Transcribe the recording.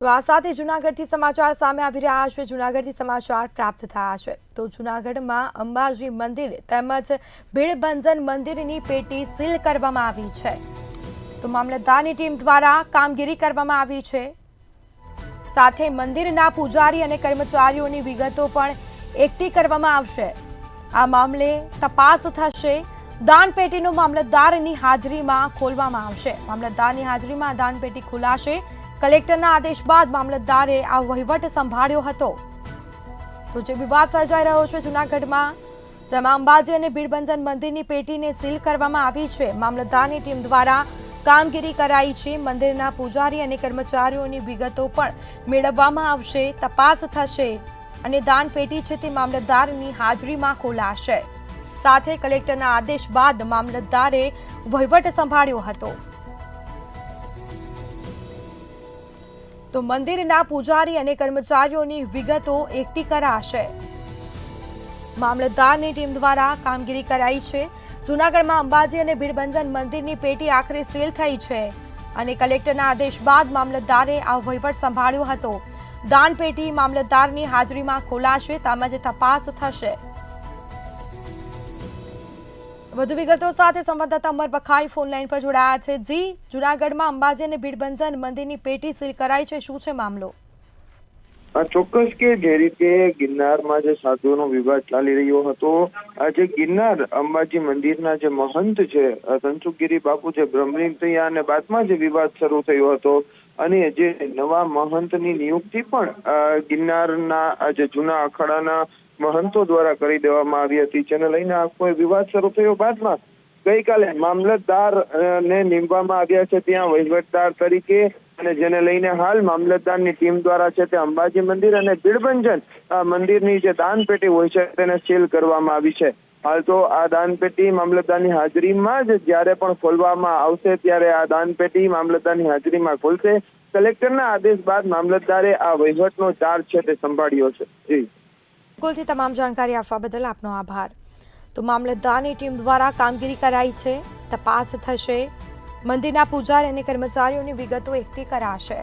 તો આ સાથે જૂનાગઢથી સમાચાર સામે આવી રહ્યા છે। જૂનાગઢથી સમાચાર પ્રાપ્ત થયા છે તો જૂનાગઢમાં અંબાજી મંદિર તેમજ ભીડભંજન મંદિરની પેટી સીલ કરવામાં આવી છે। તો મામલતદારની ટીમ દ્વારા કામગીરી કરવામાં આવી છે। સાથે મંદિરના પૂજારી અને કર્મચારીઓની વિગતો પણ એકઠી કરવામાં આવશે। આ મામલે તપાસ થશે। દાનપેટીનો મામલતદારની હાજરીમાં ખોલવામાં આવશે। મામલતદારની હાજરીમાં દાનપેટી ખોલાશે। કલેક્ટરના આદેશ બાદ મામલતદારે આ વહીવટ સંભાળ્યો હતો। તો જે વિવાદ સર્જાઈ રહ્યો છે જૂનાગઢમાં, જેમાં અંબાજી અને ભીડભંજન મંદિરની પેટીને સીલ કરવામાં આવી છે। મામલતદારની ટીમ દ્વારા કામગીરી કરાઈ છે। મંદિરના પૂજારી અને કર્મચારીઓની વિગતો પણ મેળવવામાં આવશે। તપાસ થશે અને દાનપેટી છે તે મામલતદારની હાજરીમાં ખોલાશે। સાથે કલેક્ટરના આદેશ બાદ મામલતદારે વહીવટ સંભાળ્યો હતો। તો મંદિરના પૂજારી અને કર્મચારીઓની વિગતો એકઠી કરાશે। મામલતદારની ટીમ દ્વારા કામગીરી કરાઈ છે। જૂનાગઢમાં અંબાજી અને ભીડભંજન મંદિરની પેટી આખરે સીલ થઈ છે અને કલેક્ટરના આદેશ બાદ મામલતદારે આ વહીવટ સંભાળ્યો હતો। દાનપેટી મામલતદારની હાજરીમાં ખોલાશે તેમજ તપાસ થશે। વધુ વિગતો સાથે સંવાદદાતા અમર બખાઈ ફોનલાઈન પર જોડાયા છે। જી, જૂનાગઢમાં અંબાજી અને ભીડભંજન મંદિરની પેટી સીલ કરાઈ છે, શું છે મામલો? ચોક્કસ કે જે રીતે ગિરનારમાં જે સાધુઓનો વિવાદ ચાલી રહ્યો હતો, આજે ગિરનાર અંબાજી મંદિરના જે મહંત છે ધનસુખગીરી બાપુ જે બ્રહ્મલીન થયા અને બાદમાં જે વિવાદ શરૂ થયો હતો અને જે નવા મહંતની નિયુક્તિ પણ ગિરનારના જે જૂના અખાડાના મહંતો દ્વારા કરી દેવામાં આવી હતી, જેને લઈને કોઈ વિવાદ શરૂ થયો બાદમાં ગઈકાલે મામલતદાર ને નીમવામાં આવ્યા છે ત્યાં વહીવટદાર તરીકે, અને જેને લઈને હાલ મામલતદારની ટીમ દ્વારા છે તે અંબાજી મંદિર અને ભીડભંજન મંદિરની જે દાનપેટી હોય છે તેને સીલ કરવામાં આવી છે। હાલ તો આ દાનપેટી મામલતદારની હાજરીમાં જ જ્યારે પણ ખોલવામાં આવશે ત્યારે આ દાનપેટી મામલતદારની હાજરીમાં ખોલશે। કલેક્ટરના આદેશ બાદ મામલતદારે આ વહીવટનો ચાર્જ છે તે સંભાળ્યો છે। જી, બિલકુલથી તમામ જાણકારી આપવા બદલ આપનો આભાર। તો મામલતદારની ટીમ દ્વારા કામગીરી કરાઈ છે। તપાસ થશે। મંદિરના પૂજારી અને કર્મચારીઓની વિગતો એકઠી કરાશે।